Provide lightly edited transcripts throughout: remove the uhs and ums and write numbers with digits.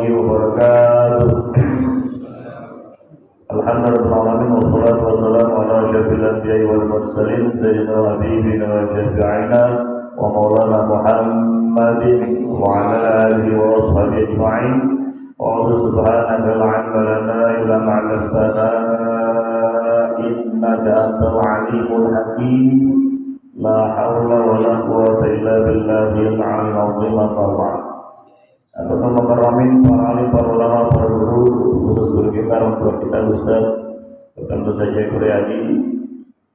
warahmatullahi wabarakatuh. Alhamdulillahirrahmanirrahim. Wassalatu wassalamu ala asyrafil anbiya'i wal mursalin sayyidina wa habibina wa syafi'ina wa maulana Muhammadin wa ala alihi wa ashabihi ajma'in. Wa subhanaka la ilma lana illa ma 'allamtana innaka antal alimul hakim. La haula wa la quwwata illa billahil 'aliyyil 'azim. Teman-teman mukarramin, para alim, para ulama, para guru, khusus guru kita, orang tua kita, Ustaz, tentu saja Guru Haji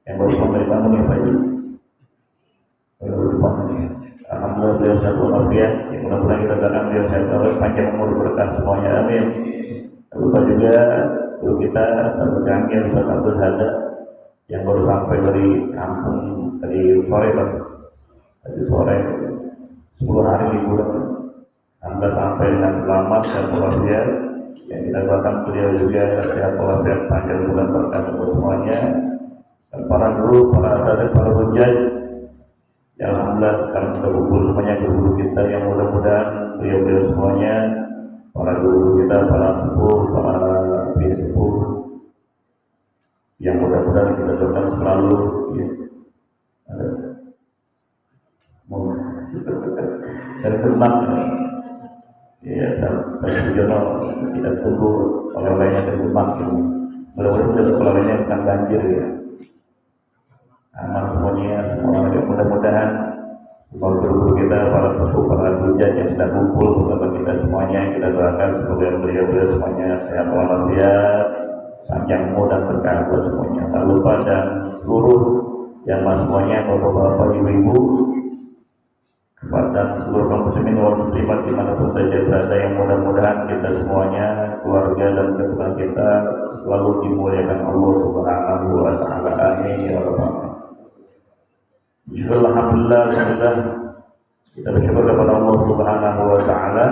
yang baru menerima nih Pak Haji. Alhamdulillah beliau sehat walafiat. Yang mudah-mudahan kita doakan beliau sehat walafiat, panjang umur, berkah semuanya, amin. Lupa juga guru kita Ustaz Jamil, Ustaz Abdul Hada yang baru sampai dari kampung tadi sore Pak. Tadi sore 10 hari liburan. Anda sampai dengan selamat dan walafiat. Yang kita doakan beliau juga sehat walafiat, panjang bulan berkah untuk semuanya. Dan para guru, para asatidz, para hujjaj, ya alhamdulillah sekarang sudah kumpul semuanya guru kita yang mudah-mudahan beliau semuanya, para guru kita, para sepuh, para sepuh, yang mudah-mudahan kita doakan selalu ya. Dan tenang ya, saya juga kita tunggu oleh-olehnya dari Demak ini. Mudah-mudahan dari oleh-olehnya bukan banjir ya. Aman semuanya, semua mudah-mudahan semua guru-guru kita, para sepuh, para hujjaj yang sudah kumpul bersama kita semuanya, kita doakan semoga beliau semuanya sehat walafiat, panjang umur dan berkah buat semuanya. Tak lupa dan seluruh yang semuanya, bapak-bapak, ibu-ibu, kepada seluruh kaum muslimin wal muslimat dimanapun saja berada, yang mudah-mudahan kita semuanya, keluarga dan keturunan kita selalu dimuliakan Allah Subhanahu wa Ta'ala. Amin ya rabbal alamin. Alhamdulillah, kita bersyukur kepada Allah Subhanahu wa Ta'ala.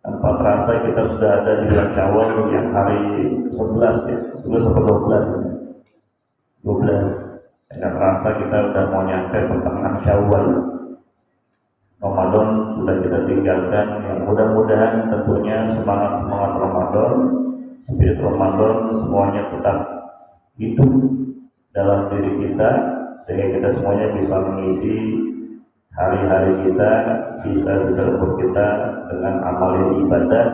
Tanpa terasa kita sudah ada di bulan Syawal yang hari 11 ya, 11 atau 12. Tidak terasa kita sudah mau nyampe pertengahan Syawal. Ramadan sudah kita tinggalkan, yang mudah-mudahan tentunya semangat Ramadan, spirit Ramadan semuanya tetap hidup dalam diri kita, sehingga kita semuanya bisa mengisi hari-hari kita, sisa-sisa umur kita dengan amal ibadah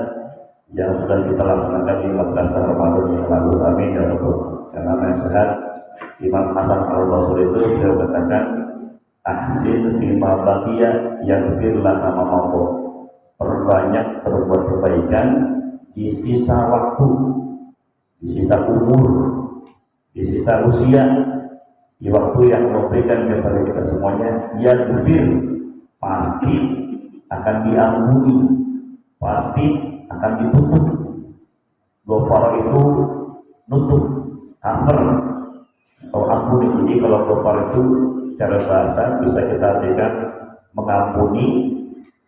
yang sudah kita laksanakan di 14 Ramadan yang lalu. Amin ya rabbal alamin. Karena nasihat Imam Hasan al-Basri itu beliau katakan, ahsin fima baqiya yaghfir laka ma mada. Perbanyak berbuat kebaikan di sisa waktu, di sisa umur, di sisa usia, di waktu yang memberikan kepada kita semuanya. Yaghfir, pasti akan diampuni, pasti akan ditutup. Ghafar itu nutup, cover atau ampuni. Jadi kalau ghafar itu secara bahasa bisa kita artikan mengampuni,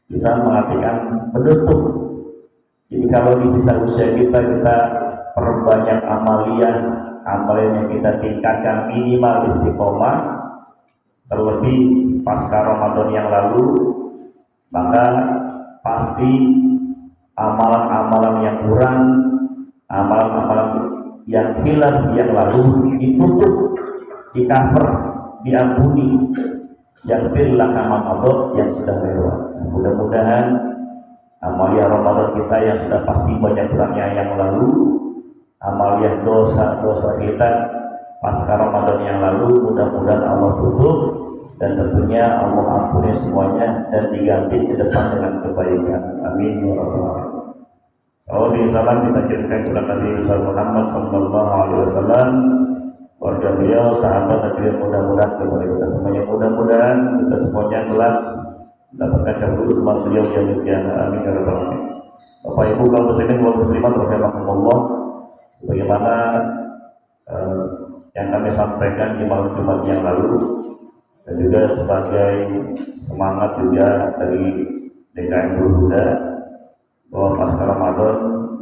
bisa mengartikan menutup. Jadi kalau di sisa usia kita perbanyak amalan yang kita tingkatkan minimal istiqomah, terlebih pasca Ramadan yang lalu, maka pasti amalan-amalan yang kurang, amalan-amalan yang hilaf yang lalu ditutup, di cover, diampuni, yang firlah amal yang sudah lewat. Mudah-mudahan amalia Ramadan kita yang sudah pasti banyak kurangnya yang lalu, amalia dosa-dosa kita pasca Ramadan yang lalu, mudah-mudahan Allah tutup dan tentunya Allah ampuni semuanya dan diganti ke depan dengan kebaikan. Amin ya rabbal alamin. Salam kita kirimkan kepada Nabi Muhammad sallallahu alaihi wasallam, keluarga beliau, sahabat Nabi, mudah-mudahan kepada kita semuanya, mudah-mudahan kita semuanya kelak mendapatkan syafa'at umat beliau yang mulia. Amin ya rabbal alamin. Bapak Ibu kaum muslimin wal muslimat rahimakumullah, sebagaimana yang kami sampaikan di malam Jumat yang lalu, dan juga sebagai semangat juga dari DKM Huda, bahwa pasca Ramadan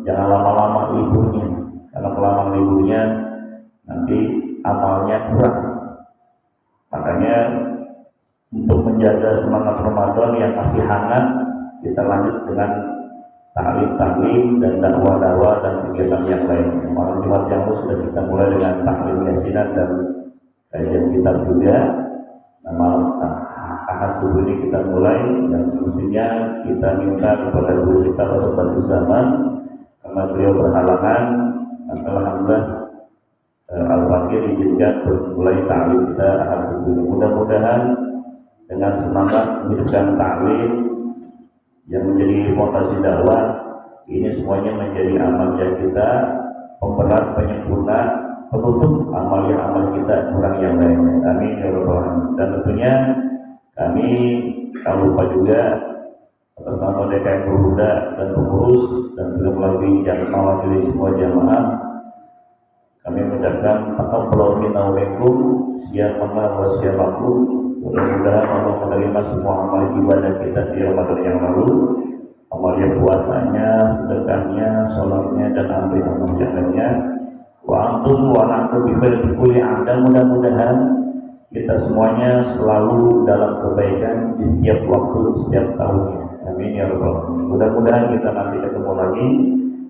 jangan lama-lama liburnya, karena kelamaan liburnya nanti amalnya kurang. Makanya untuk menjaga semangat Ramadan yang masih hangat, kita lanjut dengan taklim dan dakwah dan kegiatan yang lain. Malam Jumat yang lalu sudah kita mulai dengan taklim yasinan dan kajian kitab juga. Nah, malam Ahad subuh ini kita mulai, dan semestinya kita minta kepada guru kita Bapak Zaman, karena beliau berhalangan. Alhamdulillah Al-Fakir izinkan mulai taklim kita Ahad subuh ini. Mudah-mudahan dengan semangat menghidupkan taklim yang menjadi fondasi dakwah ini semuanya menjadi amalia kita, pemberat, penyempurna, penutup amalia-amal kita kurang yang lainnya. Amin ya rabbal alamin. Dan tentunya kami tak lupa juga atas nama DKM Pemuda dan pengurus dan juga melalui mewakili semua jamaah, kami mengucapkan taqabbalallahu minna wa minkum siyamana wa siyamakum. Mudah-mudahan Allah menerima semua amal ibadah kita di Ramadan yang lalu, amalia puasanya, sedekahnya, sholatnya, dan amal yang lainnya. Wa antum wa nahnu bi khairin kulli a'da. Mudah-mudahan kita semuanya selalu dalam kebaikan di setiap waktu, setiap tahunnya. Amin ya rabbal alamin. Mudah-mudahan kita nanti ketemu lagi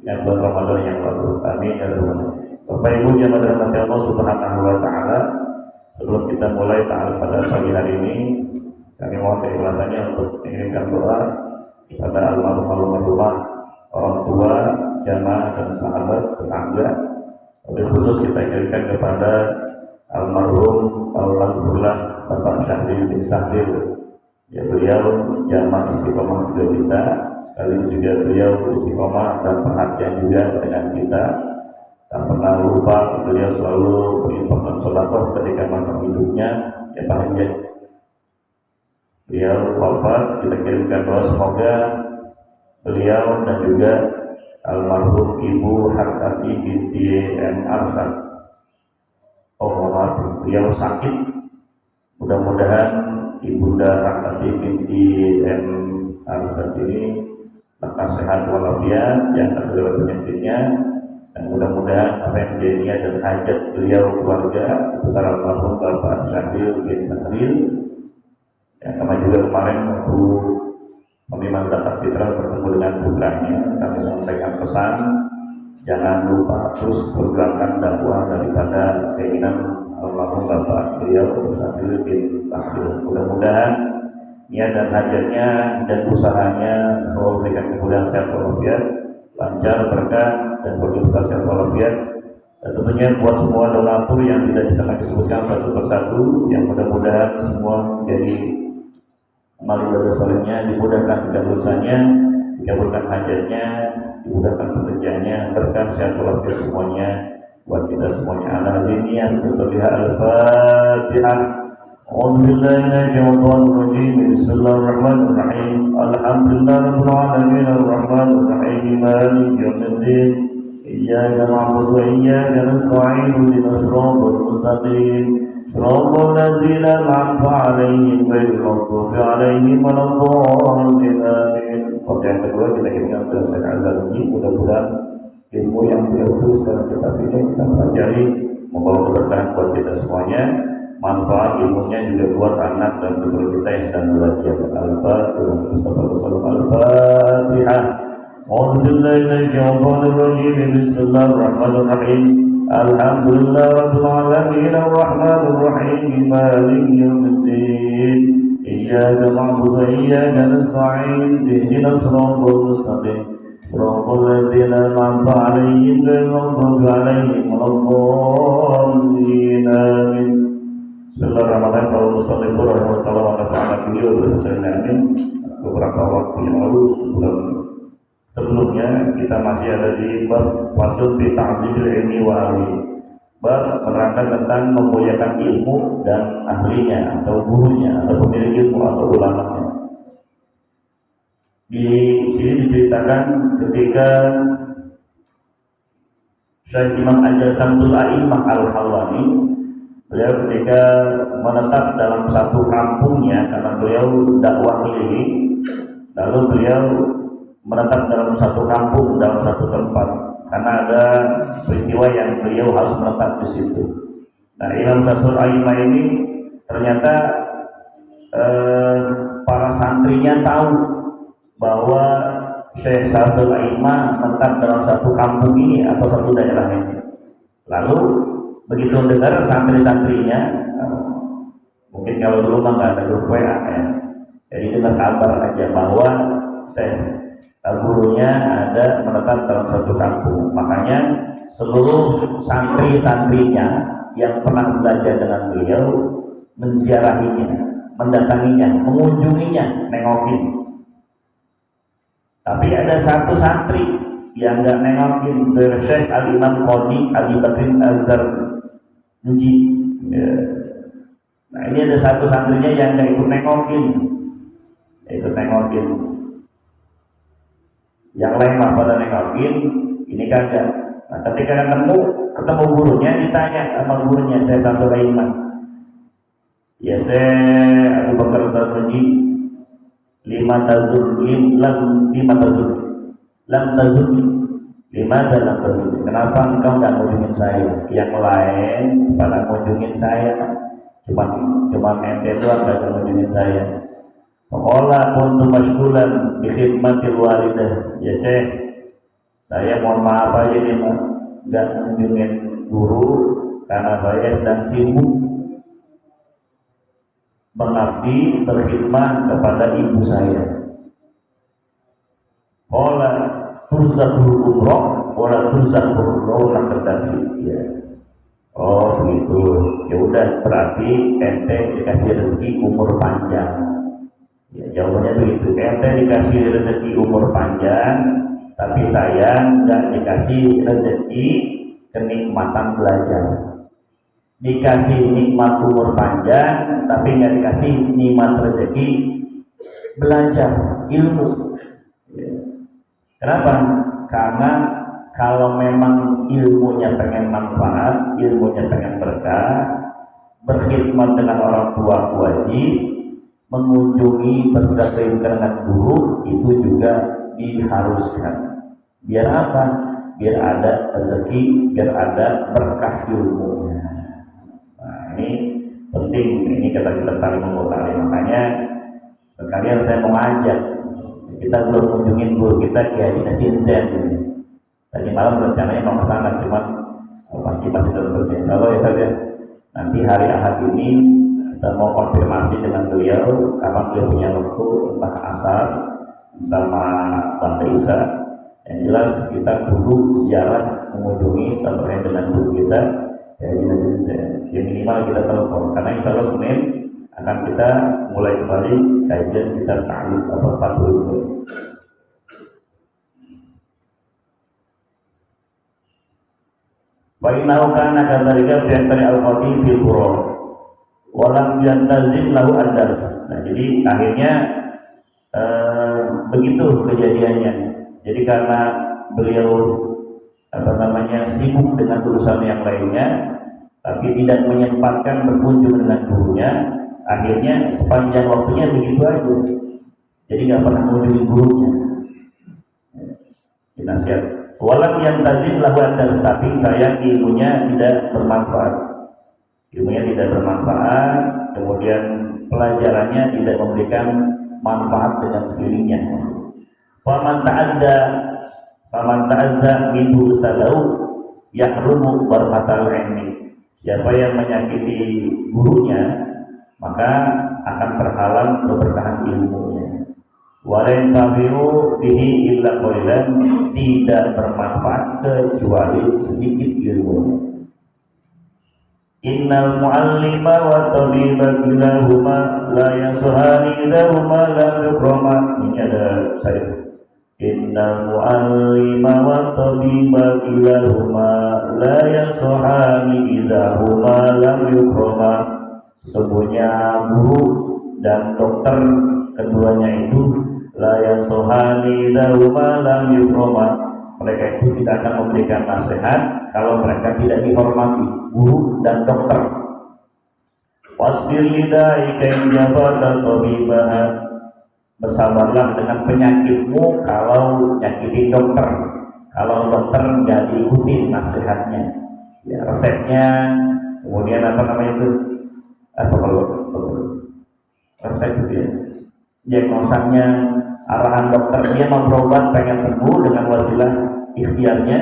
yang bulan Ramadan yang lalu. Amin ya rabbal alamin. Bapak Ibu jamaah dirahmati Allah Subhanahu wa taala, sebelum kita mulai ta'al pada pagi hari ini, kami mohon keikhlasannya untuk mengirimkan doa kepada almarhum orang tua, jamaah dan sahabat tetangga. Lebih khusus kita kirimkan kepada almarhum Alhamdulillah Bapak Syahril bin Sahril, ya, beliau jamaah istiqomah juga kita, sekaligus juga beliau istiqomah dan perhatian juga dengan kita. Tak pernah lupa beliau selalu berinfak dan sedekah ketika masa hidupnya, ya bahagia. Beliau wafat, kita kirimkan doa semoga beliau dan juga almarhum Ibu Harkati binti M. Arsad, beliau sakit, mudah-mudahan Ibunda Harkati binti M. Arsad ini lekas sehat walafiat, jangan segala penyakitnya. Dan mudah-mudahan apa yang menjadi niat dan hajat beliau keluarga besar almarhum Bapak Syahril bin Sahril, yang kami juga kemarin waktu pemimpinan zakat fitrah bertemu dengan putranya, kami sampaikan pesan jangan lupa terus perjuangkan dakwah daripada keinginan almarhum Bapak beliau Syahril bin Sahril. Mudah-mudahan niat dan hajatnya dan usahanya selalu berikan kemudahan sehat walafiat, lancar, berkah, dan berdoa sehat walafiat. Dan tentunya buat semua donatur yang tidak bisa kami sebutkan satu persatu, yang mudah-mudahan semua menjadi amal ibadah solehnya, dimudahkan segala dosanya, dikabulkan hajatnya, dimudahkan pekerjaannya, berkah sehat walafiat semuanya buat kita semuanya. Ala dini al-Fatihah. أعوذ بالله من الشيطان الرجيم. بسم الله الرحمن الرحيم. الحمد لله رب العالمين الرحمن الرحيم مالك يوم الدين. إياك نعبد وإياك نستعين اهدنا الصراط المستقيم صراط الذين أنعمت عليهم غير المغضوب عليهم ولا الضالين آمين. Yang kedua kita ingat kepada Syekh Al-Albani, mudah-mudahan ilmu yang beliau tuliskan kitab ini kita pelajari membawa keberkahan buat kita semuanya. Manfaat ilmunya juga buat anak dan keluarga kita yang sedang belajar. Al-Fatihah. A'udzu billahi minasyaitonir rajim. Bismillahirrahmanirrahim. Alhamdulillahirabbil alamin arrahmanir rahim maliki yaumiddin. Iyyaka na'budu wa iyyaka nasta'in ihdinas siratal mustaqim siratal ladzina an'amta 'alaihim ghairil maghdubi 'alaihim waladdallin. Amin. Bismillahirrahmanirrahim. Kalau Mustafa rahimahullah wa ta'ala beliau bersalam beberapa waktu yang lalu sebelumnya kita masih ada di bab fasl fi ta'zimil ilmi wa ahli, bab menerangkan tentang memuliakan ilmu dan ahlinya atau gurunya atau pemilik ilmu atau ulamanya. Di sini diceritakan ketika Syekh Imam Ajal Samsul A'imah Al-Halwani, beliau ketika menetap dalam satu kampungnya karena beliau dakwah keliling, lalu beliau menetap dalam satu kampung, dalam satu tempat karena ada peristiwa yang beliau harus menetap di situ. Nah, Imam Samsul A'imah ini ternyata para santrinya tahu bahwa Syekh Sa'dul Aimah menetap dalam satu kampung ini atau satu daerah ini. Lalu begitu dengar santri-santrinya, mungkin kalau dulu mah nggak ada grup WA ya, jadi dengar kabar aja bahwa gurunya ada menetap dalam satu kampung. Makanya seluruh santri-santrinya yang pernah belajar dengan beliau menziarahinya, mendatanginya, mengunjunginya, nengokin. Tapi ada satu santri yang nggak nengokin, Syekh Al-Imam Qadi Ali Bakrin Az-Zarnuji. Nah ini ada satu santrinya yang nggak ikut nengokin, yang lain mah pada nengokin, ini kagak. Nah ketika ketemu gurunya, ditanya sama gurunya, saya Sa'dul Aimah, ya saya Abu Bakar Az-Zarnuji, lima tazul, kenapa engkau nggak kunjungin saya? Yang lain pada kunjungin saya, cuma ente doang nggak kunjungin saya. Sekolah untuk masygulan bi khidmatil walidah. Ya saya mohon maaf aja nih Pak, nggak kunjungin guru karena saya sedang sibuk mengabdi berkhidmat kepada ibu saya. Ola turzakul umroh, ola turzakul rola kedasi. Ya. Oh begitu. Ya udah, berarti ente dikasih rezeki umur panjang. Ya, jawabannya begitu. Ente dikasih rezeki umur panjang, tapi saya nggak dikasih rezeki kenikmatan belajar. Dikasih nikmat umur panjang, tapi nggak dikasih nikmat rezeki belajar ilmu. Kenapa? Karena kalau memang ilmunya pengen manfaat, ilmunya pengen berkah, berkhidmat dengan orang tua wajib, mengunjungi bersilaturahmi dengan guru, itu juga diharuskan. Biar apa? Biar ada rezeki, biar ada berkah ilmunya. Ini penting, ini kita saling mengutari. Makanya sekalian saya mau ngajak, kita belum kunjungin guru kita Kiai Nasin Zen. Tadi malam rencananya mau kesana, cuman pasti masih dalam kerja. Insyaallah ya saja. Nanti hari Ahad ini kita mau konfirmasi dengan beliau kapan beliau punya waktu, entah asar, entah Bante Isa. Yang jelas kita kudu ziarah mengunjungi sampai dengan guru kita Kiai Nasin Zen. Yang minimal kita telepon, karena insya Allah Senin akan kita mulai kembali kajian kita ta'alif atau fatul. Wa innahu kana kadzalika fi antari al-qadi fil qura wa lam yantazim lahu ad-dars. Nah, jadi akhirnya begitu kejadiannya. Jadi karena beliau sibuk dengan urusan yang lainnya, tapi tidak menyempatkan berkunjung dengan gurunya, akhirnya sepanjang waktunya begitu aja. Jadi nggak pernah mengunjungi gurunya. Nasihat. Walau yang tazim lakukan, tapi saya ilmunya tidak bermanfaat. Kemudian pelajarannya tidak memberikan manfaat dengan sekelilingnya. Faman ta'adza minhu ustadahu yahrumu barakatul ilmi. Siapa yang menyakiti gurunya, maka akan terhalang keberkahan ilmunya. Walain tabiu bihi illa qalilan, tidak bermanfaat kecuali sedikit ilmunya. Innal muallima wa tabiba kilahuma la yasuhani lahuma la yukrama. Ini ada saya. Innal muallima wa tabiba kilahuma la yasuhani lahuma la yukrama. Sesungguhnya guru dan dokter keduanya itu la yasuhani lahuma la yukrama. Mereka itu tidak akan memberikan nasihat kalau mereka tidak dihormati, guru dan dokter. Wasbir lidaika in jabata tabibaha. Bersabarlah dengan penyakitmu kalau nyakitin dokter. Kalau dokter nggak diikuti nasihatnya, ya resepnya, kemudian kalau resep itu ya, diagnosanya arahan dokter, dia mau berobat pengen sembuh dengan wasilah ikhtiarnya,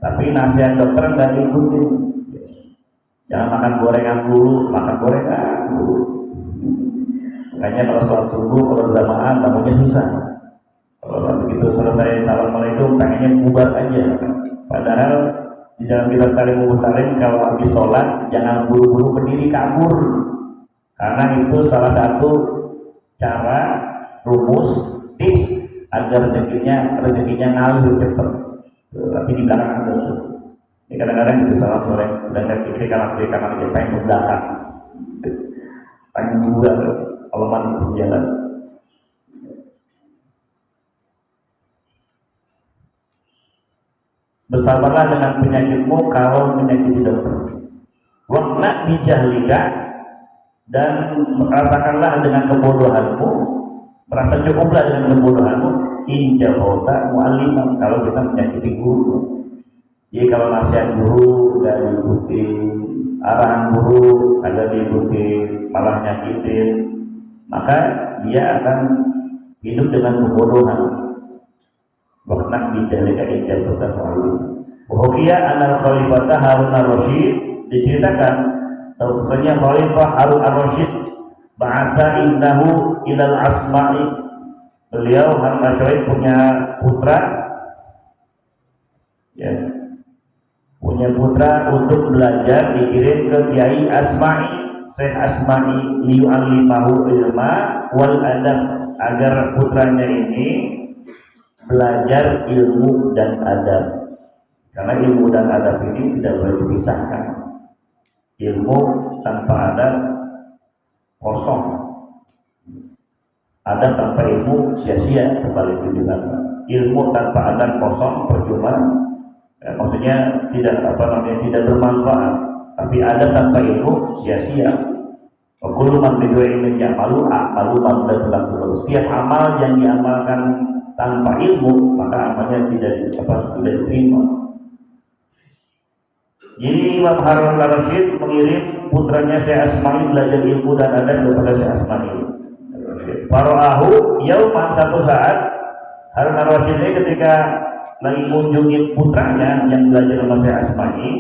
tapi nasihat dokter nggak diikutin. Jangan makan gorengan dulu, makan gorengan dulu. Makanya kalau sholat subuh, kalau jamaah bangunnya susah. Kalau begitu selesai assalamualaikum, pengennya bubar aja. Padahal di dalam kitab Talim Mutalim, kalau habis sholat jangan buru-buru berdiri kabur, karena itu salah satu cara rumus tips agar rezekinya ngalir cepat. Tapi di belakang ada. Ini kadang-kadang gitu salah sore, dan kiri kanan aja pengen ke belakang, pengen juga kalau mati jalan. Bersabarlah dengan penyakitmu kalau menyakiti dokter. Wakna bijahlika, dan merasakanlah dengan kebodohanmu, merasa cukuplah dengan kebodohanmu. Injabota mu'allimah, kalau kita menyakiti guru. Jadi kalau nasihat guru nggak diikuti, arahan guru agak diikuti, malah nyakitin, maka dia akan hidup dengan kebodohan. Waktu bijalika injabota mu'allimah. Wahukia anal khalifata Harun ar-Rasyid, diceritakan bahwasanya Khalifah Harun ar-Rasyid ba'atha innahu ilal asma'i, beliau Harun ar-Rasyid punya putra, ya, punya putra untuk belajar, dikirim ke Kiai Asma'i, Syekh Asma'i, liyu'allimahu ilma wal adab, agar putranya ini belajar ilmu dan adab. Karena ilmu dan adab ini tidak boleh dipisahkan. Ilmu tanpa adab kosong, adab tanpa ilmu sia-sia, kembali dibilang. Ilmu tanpa adab kosong, percuma. Maksudnya tidak tidak bermanfaat. Tapi adab tanpa ilmu sia-sia. Kullu man bidua ilmin ya'malu a'malu man lam tulus. Setiap amal yang diamalkan tanpa ilmu, maka amalnya tidak diterima. Jadi Imam Harun ar-Rasyid mengirim putranya Syekh Asma'i belajar ilmu dan adab kepada Syekh Asma'i. Fara'ahu yauman, satu saat Harun ar-Rasyid ini ketika lagi mengunjungi putranya yang belajar sama Syekh Asma'i,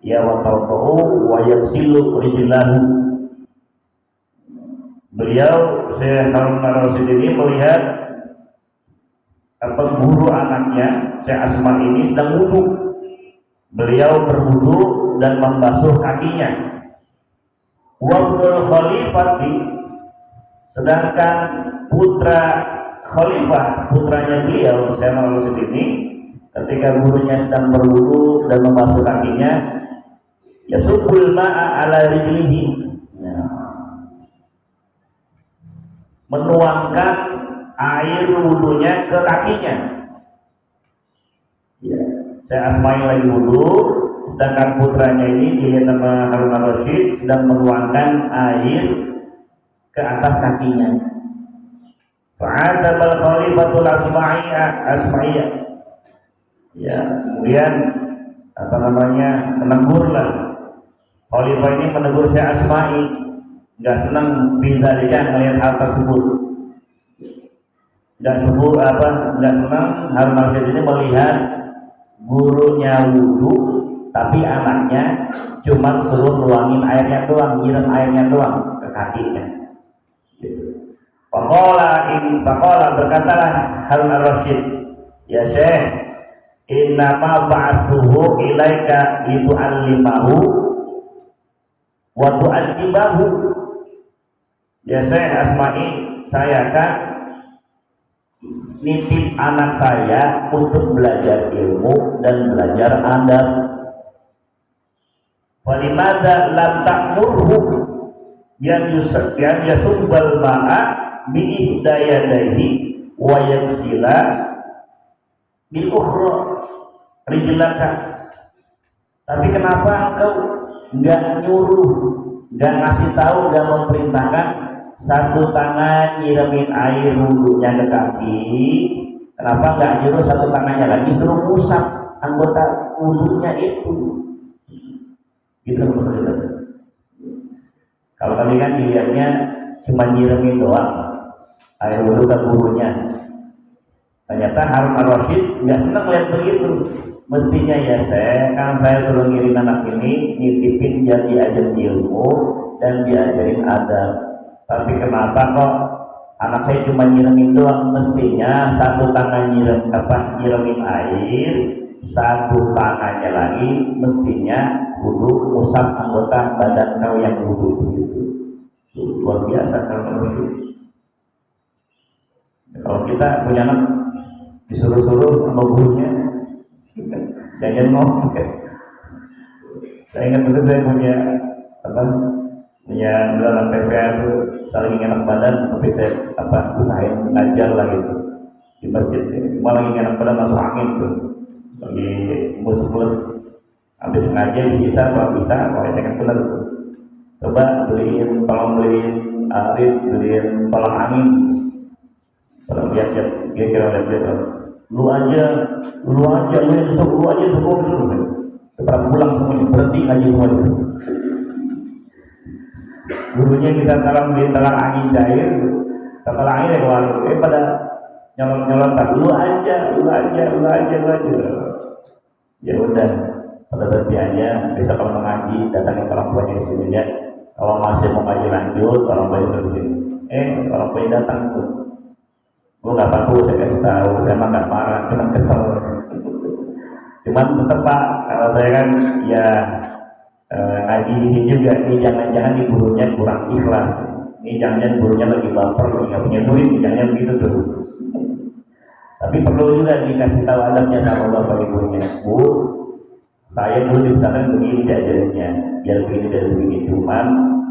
ya wa tawqa'u wa yaksilu rijlahu. Beliau Syekh Harun ar-Rasyid ini melihat guru anaknya Syekh Asma'i ini sedang wudhu. Beliau berwudu dan membasuh kakinya. Wabdul Khalifati, sedangkan putra Khalifah, putranya beliau Syekh Al-Rasyid ini, ketika gurunya sedang berwudu dan membasuh kakinya, yasubul ma'a ala rijlihi, menuangkan air wudunya ke kakinya. Syekh Asma'i lagi wudu, sedangkan putranya ini dilihat sama Harun ar-Rasyid sedang menuangkan air ke atas kakinya. Fa'atabal khalifatul Asma'iyah. Ya, kemudian menegurlah. Khalifah ini menegur Syekh Asma'i, enggak senang bila dia melihat hal tersebut. Enggak senang Harun ar-Rasyid ini melihat gurunya wudu, tapi anaknya cuma suruh nuangin airnya doang, nyiram airnya doang ke kakinya. Faqala berkatalah Harun ar-Rasyid, ya Syekh, innama ba'athuhu ilaika litu'allimahu wa tu'addibahu. Ya Syekh Asma'i, saya kan nitip anak saya untuk belajar ilmu dan belajar adab. Walimada lam ta'murhu yang yasubbal ma'a bi'ihdayadaihi wa yaksila bil ukhra rijlaka. Tapi kenapa engkau enggak nyuruh, enggak ngasih tahu, enggak memerintahkan satu tangan nyiramin air wudunya ke kaki? Kenapa nggak nyuruh satu tangannya lagi suruh ngusap anggota wudunya itu? Gitu maksudnya. Kalau kami kan dilihatnya cuma nyiramin doang air wudu ke gurunya, Ternyata Harun Ar-Rasyid nggak senang lihat begitu. Mestinya ya saya suruh ngirim anak ini nitipin dia diajarin ilmu dan diajarin adab. Tapi kenapa kok anak saya cuma nyiramin doang? Mestinya satu tangan nyiramin air, satu tangannya lagi mestinya wudu ngusap anggota badan kau yang wudu begitu. Luar biasa kalau itu. Kalau kita punya anak disuruh-suruh sama gurunya, jangan ngomong. Saya ingat dulu saya punya dalam PPA itu saling enak badan, tapi saya usahain ngajar lah gitu di masjid. Cuma lagi enak badan masuk angin tuh, lagi mus-mus, habis ngajar bisa kalau saya kan benar tuh. Coba beliin Arif, beliin tolong angin. Kalau lihat dia kira lu aja lu yang suruh setelah pulang semuanya berhenti ngaji semuanya. Gurunya kita beliin talang angin cair, talang angin yang keluar, pada nyolong lu aja. Ya udah, pada berhenti aja. Besok kalau mau ngaji datangin orang tuanya di sini ya. Kalau masih mau ngaji lanjut, orang tuanya di sini. Orang tuanya datang tuh. Gue nggak apa-apa, saya kasih tahu, saya mah nggak marah, cuma kesel. Cuman tetap Pak, kalau saya kan ya ngaji ini juga, ini jangan-jangan di gurunya kurang ikhlas. Ini jangan-jangan gurunya lagi baper, lagi nggak punya duit, jangan begitu tuh. Tapi perlu juga dikasih tahu adabnya sama bapak ibunya. Bu, saya dulu di pesantren begini diajarinnya, biar begini dan begini. Cuman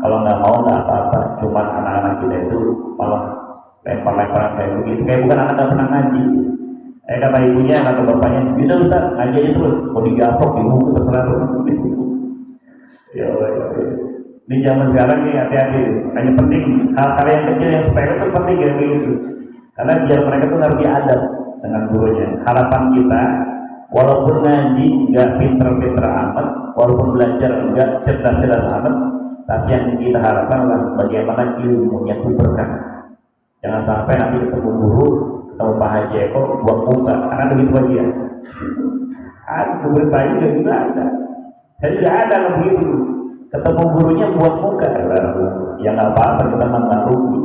kalau nggak mau nggak apa-apa. Cuman anak-anak kita itu malah lempar-lemparan kayak begitu, kayak bukan anak nggak pernah ngaji. Kata ibunya, kata bapaknya, bisa Ustaz, ngaji aja terus, mau digapok, dihukum, terserah terus. Ya Allah, di zaman sekarang nih hati-hati, hanya penting hal-hal yang kecil yang sepele itu penting ya begitu, karena biar mereka tuh ngerti adab dengan gurunya. Harapan kita, walaupun ngaji nggak pinter-pinter amat, walaupun belajar nggak cerdas-cerdas amat, tapi yang kita harapkan adalah bagaimana ilmunya itu berkah. Jangan sampai nanti ketemu guru, ketemu Pak Haji Eko, buang muka, karena begitu aja. Guru bayi juga ada. Saya juga ada yang begitu. Ketemu gurunya buang muka, ya nggak apa-apa, kita nggak rugi.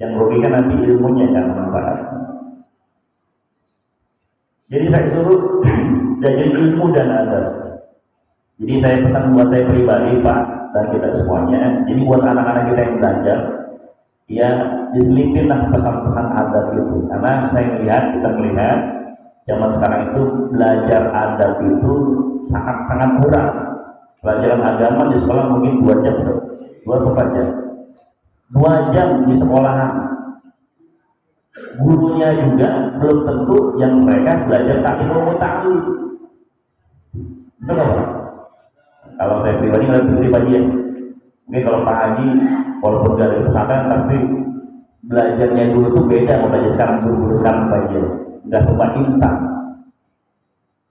Yang rugi kan nanti ilmunya yang manfaat. Jadi saya suruh belajar ilmu dan adab. Jadi saya pesan buat saya pribadi Pak dan kita semuanya. Jadi buat anak-anak kita yang belajar, ya diselipinlah pesan-pesan adab itu. Karena kita melihat zaman sekarang itu belajar adab itu sangat kurang. Pelajaran agama di sekolah mungkin 2 jam, 2 jam, 2 jam di sekolahan. Gurunya juga belum tentu yang mereka belajar ta'lim. Betul nggak Pak? Kalau saya pribadi ya. Mungkin kalau Pak Haji walaupun gak ada pesantren tapi belajarnya dulu tuh beda sama belajar sekarang, guru sekarang belajar nggak semua instan.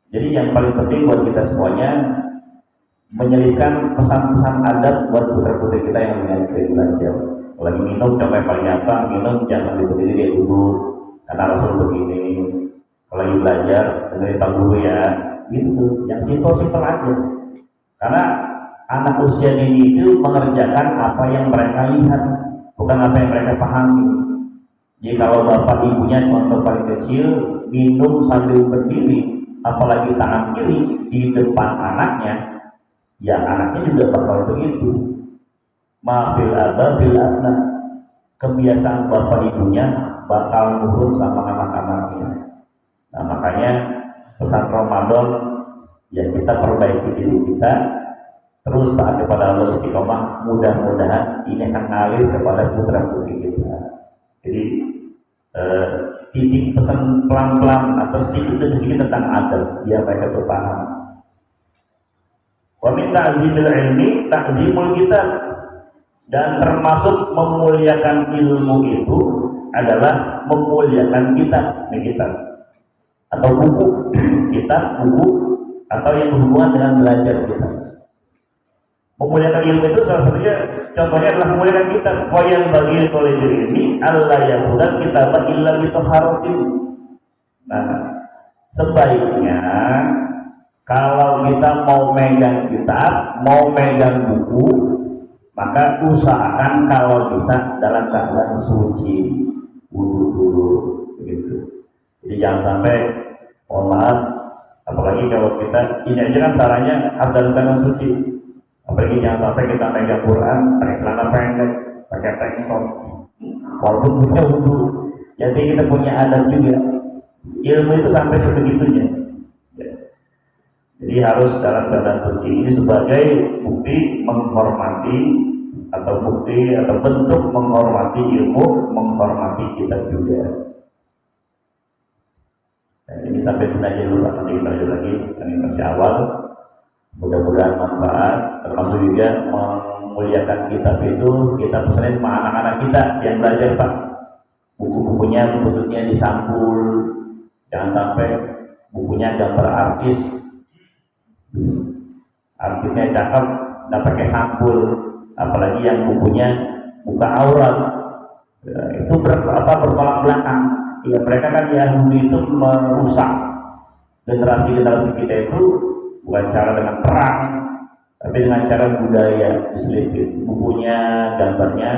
Jadi yang paling penting buat kita semuanya menyelipkan pesan-pesan adab buat putra-putri kita yang belajar. Kalau lagi minum, coba yang paling gampang, minum jangan sambil berdiri dia dulu karena Rasul begini. Kalau lagi belajar dengerin Pak Guru ya, gitu. Yang simpel-simpel aja. Karena anak usia dini itu mengerjakan apa yang mereka lihat, bukan apa yang mereka pahami. Jadi kalau bapak ibunya contoh paling kecil minum sambil berdiri, apalagi tangan kiri di depan anaknya, ya anaknya juga bakal begitu. Ma'fil aba fil abna, kebiasaan bapak ibunya bakal nurun sama anak-anaknya. Nah makanya pesan Ramadan ya kita perbaiki diri kita, terus taat kepada Allah istiqomah, mudah-mudahan ini akan ngalir kepada putra putri kita. Jadi titik pesan pelan-pelan atau sedikit demi sedikit tentang adab biar mereka berpaham. Wa min ta'zimil ilmi ta'zimul kitab, dan termasuk memuliakan ilmu itu adalah memuliakan kitab atau buku atau yang berhubungan dengan belajar kita. Memuliakan ilmu itu salah satunya contohnya adalah memuliakan kitab. Fa yang bagi oleh diri ini Allah yang sudah kitab illa bitaharatin. Nah, sebaiknya kalau kita mau megang kitab, mau megang buku, maka usahakan kalau bisa dalam keadaan suci, wudu dulu, begitu. Jadi jangan sampai, mohon maaf, apalagi kalau kita ini aja kan sarannya harus dalam keadaan suci. Apalagi jangan sampai kita megang Quran pakai celana pendek, pakai tank top, walaupun punya wudu. Jadi kita punya adab juga. Ilmu itu sampai sebegitunya. Jadi harus dalam keadaan suci. Ini sebagai bukti menghormati atau bukti atau bentuk menghormati ilmu, menghormati kita juga. Nah, ini sampai sini aja dulu, nanti kita lanjut lagi. Ini masih awal. Mudah-mudahan manfaat, termasuk juga memuliakan kitab itu kita pesanin sama anak-anak kita yang belajar, Pak. Buku-bukunya bentuknya disampul, jangan sampai bukunya gambar artisnya cakep, nggak pakai sampul, apalagi yang bukunya buka aurat, itu bertolak belakang. Ya, mereka kan Yahudi itu merusak generasi kita itu bukan cara dengan perang, tapi dengan cara budaya diselipin. Bukunya, gambarnya,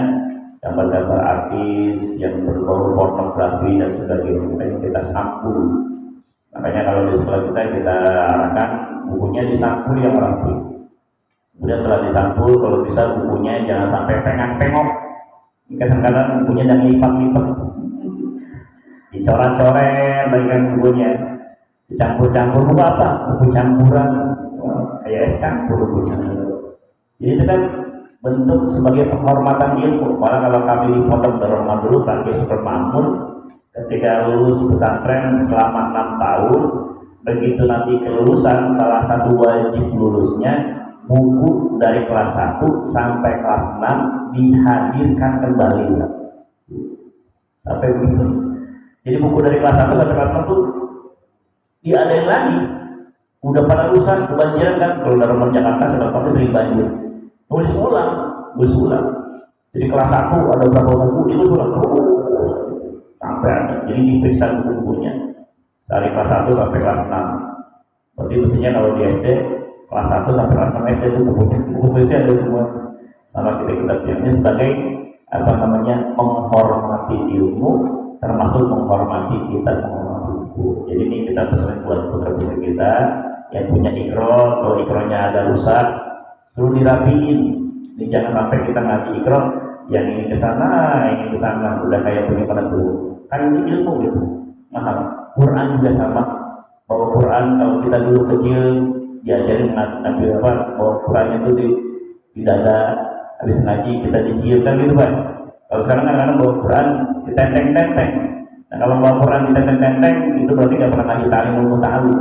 gambar-gambar artis yang berbau pornografi dan sebagainya, kita sampul. Makanya kalau di sekolah kita arahkan bukunya disampul yang rapi. Kemudian setelah disampul, kalau bisa bukunya jangan sampai pengok-pengok. Kadang-kadang bukunya jangan lipat-lipat, dicoret-coret bagian bukunya, dicampur-campur. Buku apa? Buku campuran, kayak es campur bukunya. Jadi itu kan bentuk sebagai penghormatan ilmu. Malah kalau kami di Pondok Darul Rahmah dulu, pakai Super Makmur, ketika lulus pesantren selama 6 tahun, begitu nanti kelulusan, salah satu wajib lulusnya buku dari kelas 1 sampai kelas 6 dihadirkan kembali. Sampai begitu. Jadi buku dari kelas 1 sampai kelas 6 tuh diadain lagi. Udah pada rusak, kebanjiran kan. Kalau dari rumah Jakarta sebab sering banjir. Tulis ulang. Jadi kelas 1 ada berapa buku, itu ulang terus sampai ada. Jadi diperiksa buku-bukunya dari kelas 1 sampai kelas 6. Berarti mestinya kalau di SD kelas 1 sampai kelas 6 SD itu buku-bukunya ada semua. Sama kita ini sebagai menghormati ilmu, termasuk menghormati kita, menghormati buku. Jadi ini kita pesan buat putra-putri kita yang punya ikro, kalau ikronya ada rusak, suruh dirapiin. Ini jangan sampai kita ngaji ikro, yang ini ke sana, udah kayak punya penentu. Kan ini ilmu gitu. Nah, Quran juga sama. Bahwa Quran kalau kita dulu kecil diajarin Nabi bahwa Quran itu di dada, habis ngaji kita diciumkan gitu kan. Kalau sekarang kan bawa Quran ditenteng-tenteng. Nah, kalau bawa Quran ditenteng-tenteng itu berarti nggak pernah ngaji ta'lim ilmu ta'lim.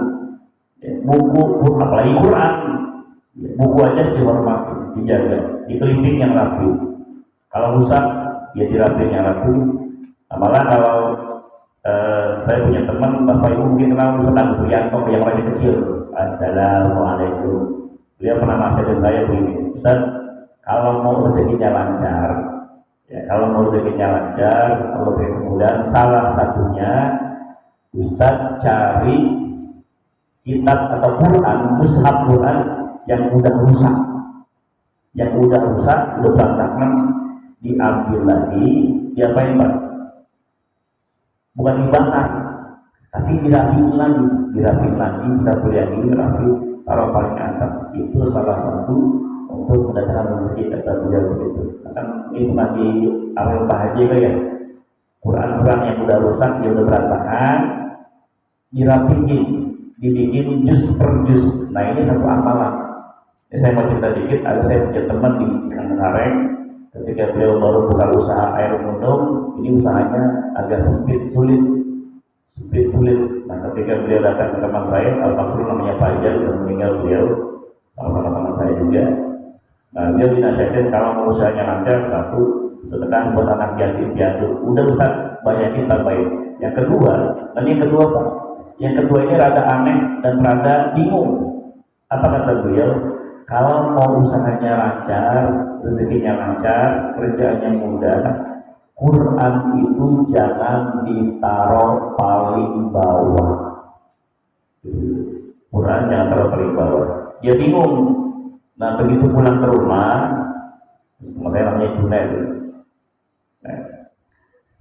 Buku, apalagi Quran, buku aja dihormati, dijaga, dikeliling yang rapi. Kalau rusak, ya dirapin yang rapi. Nah, malah kalau saya punya teman, Bapak Ibu mungkin kenal Ustaz Suryanto yang masih kecil. Assalamualaikum. Dia pernah nasihatin saya begini, Ustaz, kalau mau rezekinya lancar, kalau kemudian salah satunya Ustaz cari kitab atau Quran, mushaf Quran yang udah rusak, udah berantakan, diambil lagi, diapain Pak? Bukan dibakar, tapi dirapiin lagi, bisa beli rapi, taruh paling atas. Itu salah satu untuk mendatangkan rezeki kata beliau begitu. Kan ini bukan di awal Pak Haji ya. Quran yang udah rusak, yang udah berantakan, dirapiin, dibikin juz per juz. Nah ini satu amalan. Ini saya mau cerita dikit. Ada saya punya teman di Cengkareng. Ketika beliau baru buka usaha air minum, ini usahanya agak sulit. Nah ketika beliau datang ke teman saya, almarhum namanya Fajar, sudah meninggal beliau, sama teman saya juga. Nah dia dinasihatin kalau mau usahanya lancar, satu, sedekah buat anak yatim piatu. Udah Ustaz, banyakin tambahin. Yang kedua Pak, yang kedua ini rada aneh dan rada bingung. Apa kata beliau? Kalau mau usahanya lancar, rezekinya lancar, kerjaannya mudah, Quran itu jangan ditaruh paling bawah. Quran jangan taruh paling bawah. Dia bingung. Nah begitu pulang ke rumah, saya namanya Junaid. Nah,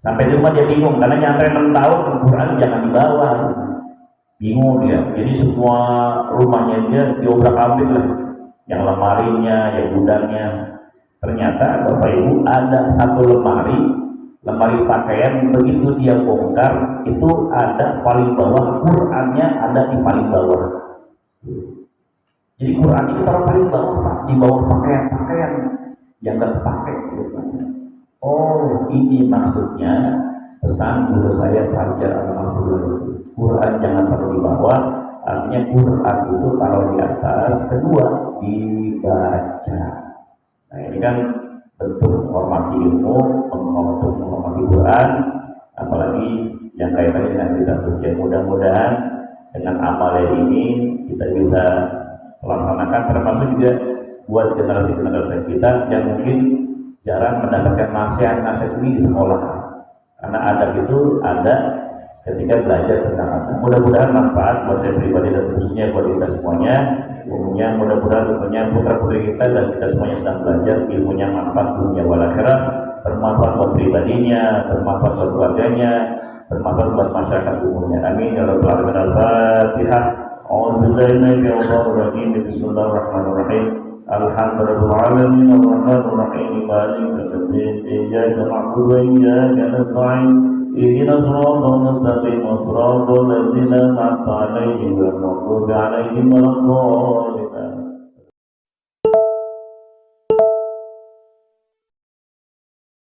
sampai di rumah dia bingung karena nyampe 6 tahun Quran jangan dibawa. Bingung dia. Jadi semua rumahnya dia diobrak-abrik lah. Yang lemarinya, yang gudangnya. Ternyata Bapak Ibu ada satu lemari pakaian, begitu dia bongkar itu ada paling bawah, Qurannya ada di paling bawah. Jadi Quran itu taruh paling bawah Pak, di bawah pakaian yang nggak terpakai. Oh ini maksudnya pesan guru saya Fajar Al-Mahfudul. Quran jangan taruh di bawah, artinya Quran itu taruh di atas, kedua dibaca. Nah ini kan bentuk menghormati ilmu, menghormati Quran, apalagi yang kaitannya dengan kita ujian. Mudah-mudahan dengan amalan ini kita bisa melaksanakan, termasuk juga buat generasi-generasi kita yang mungkin jarang mendapatkan nasihat-nasihat ini di sekolah. Karena adab itu ada ketika belajar tentang adab. Mudah-mudahan manfaat buat saya pribadi dan khususnya buat kita semuanya. Umumnya mudah-mudahan tentunya putra-putri kita dan kita semuanya sedang belajar ilmunya manfaat dunia wal akhirat, bermanfaat buat pribadinya, bermanfaat buat keluarganya, bermanfaat buat masyarakat umumnya. Amin ya rabbal alamin. Al-Fatihah. Bismillahirrahmanirrahim. Alhamdulillahirabbil alamin arrahmanir rahim maliki yaumiddin iyyaka na'budu wa iyyaka nasta'in ihdinas siratal mustaqim siratal ladzina an'amta 'alaihim ghairil maghdubi 'alaihim waladdallin.